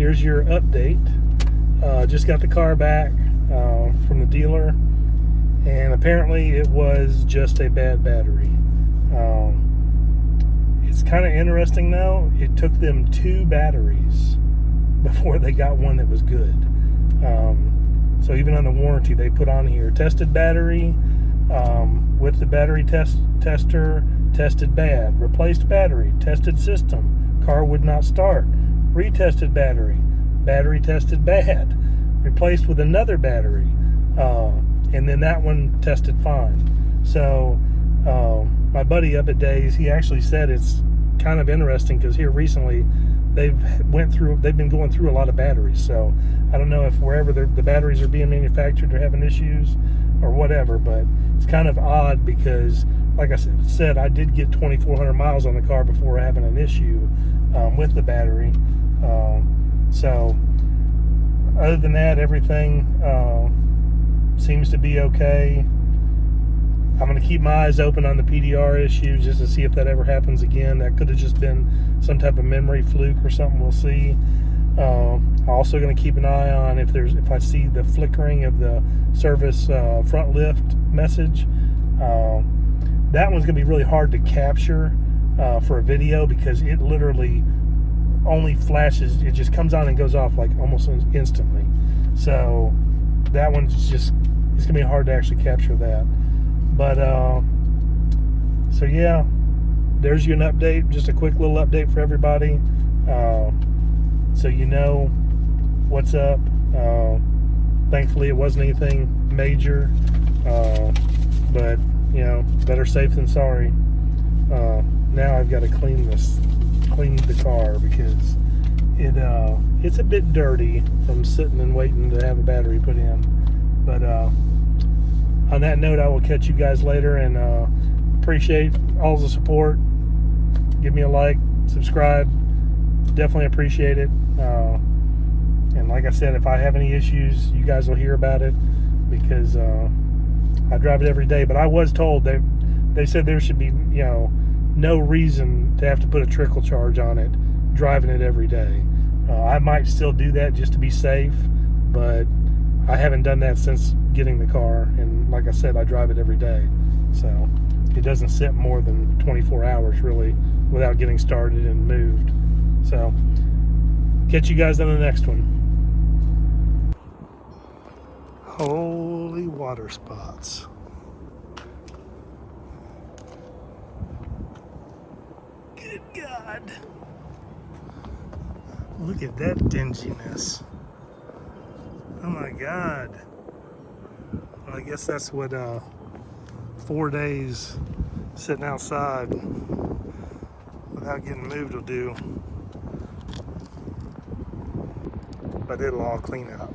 here's your update. Just got the car back from the dealer, and apparently it was just a bad battery. It's kind of interesting though, it took them 2 batteries before they got one that was good. So even on the warranty, they put on here, tested battery, with the battery tester, tested bad. Replaced battery, tested system, car would not start. Retested battery, battery tested bad. Replaced with another battery, and then that one tested fine. So my buddy up at Days, he actually said it's kind of interesting because here recently they've been going through a lot of batteries. So I don't know if wherever the batteries are being manufactured they're having issues or whatever, but it's kind of odd because, like I said, I did get 2,400 miles on the car before having an issue with the battery. So other than that, everything seems to be okay. I'm going to keep my eyes open on the PDR issue just to see if that ever happens again. That could have just been some type of memory fluke or something. We'll see. I'm also going to keep an eye on if I see the flickering of the service front lift message. That one's going to be really hard to capture for a video because it literally only flashes. It just comes on and goes off like almost instantly. So that one's it's going to be hard to actually capture that. But so yeah, there's an update, just a quick little update for everybody, so you know what's up. Thankfully it wasn't anything major, but you know, better safe than sorry. Now I've got to clean the car because it's a bit dirty from sitting and waiting to have a battery put in. But on that note, I will catch you guys later, and appreciate all the support. Give me a like, subscribe, definitely appreciate it. And like I said, if I have any issues, you guys will hear about it because I drive it every day. But I was told they said there should be, you know, no reason to have to put a trickle charge on it driving it every day. I might still do that just to be safe, but I haven't done that since getting the car, and like I said, I drive it every day, so it doesn't sit more than 24 hours really without getting started and moved. So catch you guys on the next one. Holy water spots. Good God, look at that dinginess. Oh my God. Well, I guess that's what 4 days sitting outside without getting moved will do. But it'll all clean up.